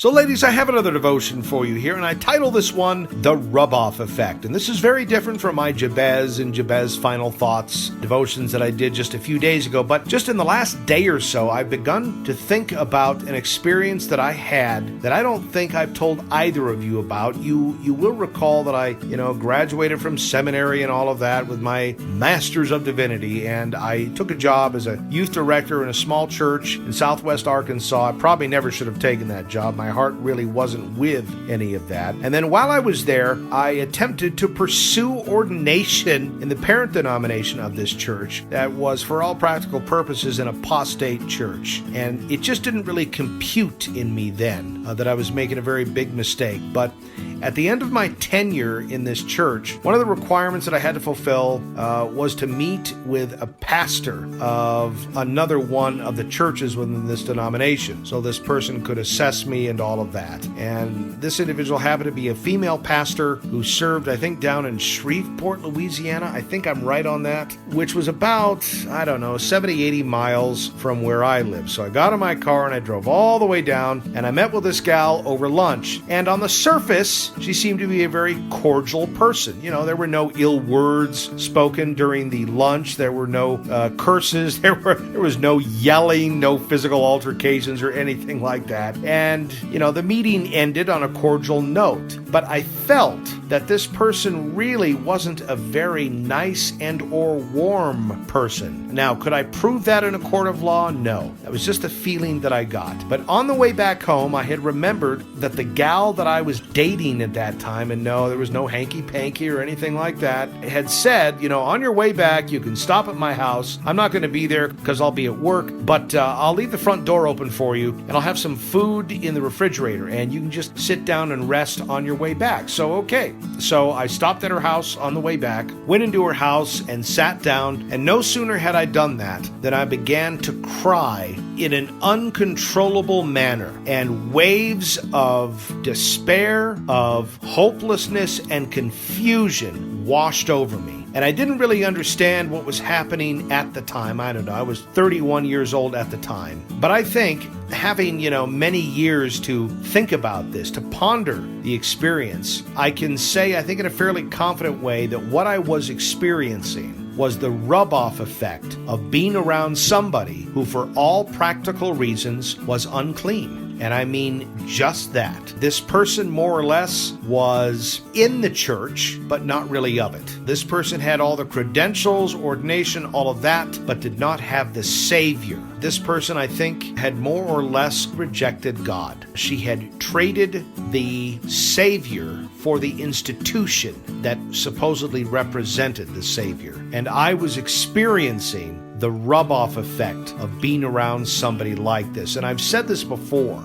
So ladies, I have another devotion for you here, and I title this one, The Rub-Off Effect. And this is very different from my Jabez and Jabez Final Thoughts devotions that I did just a few days ago. But just in the last day or so, I've begun to think about an experience that I had that I don't think I've told either of you about. You will recall that I, graduated from seminary and all of that with my Master's of Divinity, and I took a job as a youth director in a small church in Southwest Arkansas. I probably never should have taken that job. My heart really wasn't with any of that. And then while I was there, I attempted to pursue ordination in the parent denomination of this church that was, for all practical purposes, an apostate church. And it just didn't really compute in me then that I was making a very big mistake. But at the end of my tenure in this church, one of the requirements that I had to fulfill was to meet with a pastor of another one of the churches within this denomination. So this person could assess me and all of that. And this individual happened to be a female pastor who served, I think, down in Shreveport, Louisiana. I think I'm right on that, which was about, 70, 80 miles from where I live. So I got in my car and I drove all the way down, and I met with this gal over lunch. And on the surface, she seemed to be a very cordial person. There were no ill words spoken during the lunch. There were no curses. There was no yelling, no physical altercations or anything like that. And, the meeting ended on a cordial note. But I felt that this person really wasn't a very nice and or warm person. Now, could I prove that in a court of law? No. That was just a feeling that I got. But on the way back home, I had remembered that the gal that I was dating at that time, and no, there was no hanky-panky or anything like that, had said, on your way back, you can stop at my house. I'm not going to be there because I'll be at work, but I'll leave the front door open for you, and I'll have some food in the refrigerator, and you can just sit down and rest on your way back. So, okay. So I stopped at her house on the way back, went into her house and sat down, and no sooner had I done that than I began to cry in an uncontrollable manner, and waves of despair, of hopelessness and confusion washed over me. And I didn't really understand what was happening at the time. I don't know. I was 31 years old at the time. But I think having, many years to think about this, to ponder the experience, I can say, I think in a fairly confident way, that what I was experiencing was the rub-off effect of being around somebody who, for all practical reasons, was unclean. And I mean just that. This person, more or less, was in the church, but not really of it. This person had all the credentials, ordination, all of that, but did not have the Savior. This person, I think, had more or less rejected God. She had traded the Savior for the institution that supposedly represented the Savior. And I was experiencing the rub-off effect of being around somebody like this. And I've said this before,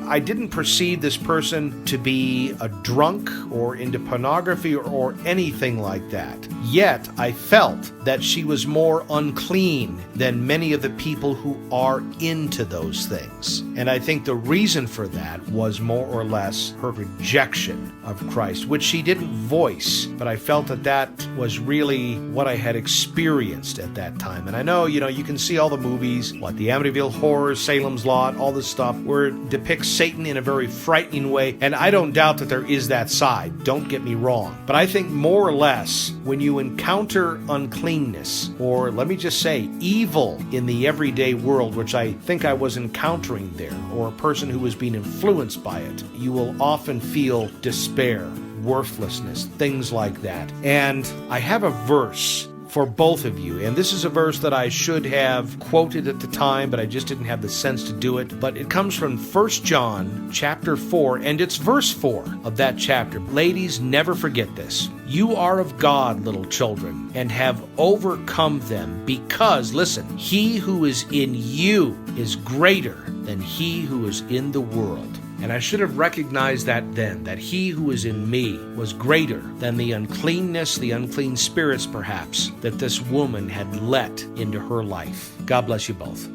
I didn't perceive this person to be a drunk or into pornography or anything like that. Yet I felt that she was more unclean than many of the people who are into those things. And I think the reason for that was more or less her rejection of Christ, which she didn't voice, but I felt that was really what I had experienced at that time. And I know, you can see all the movies, like the Amityville Horror, Salem's Lot, all this stuff, where it depicts Satan in a very frightening way. And I don't doubt that there is that side. Don't get me wrong. But I think more or less, when you encounter uncleanness, or let me just say, evil in the everyday world, which I think I was encountering there, or a person who was being influenced by it, you will often feel despair, worthlessness, things like that. And I have a verse for both of you. And this is a verse that I should have quoted at the time, but I just didn't have the sense to do it. But it comes from 1 John chapter 4, and it's verse 4 of that chapter. Ladies, never forget this. You are of God, little children, and have overcome them, because, listen, he who is in you is greater than he who is in the world. And I should have recognized that then, that he who is in me was greater than the uncleanness, the unclean spirits perhaps, that this woman had let into her life. God bless you both.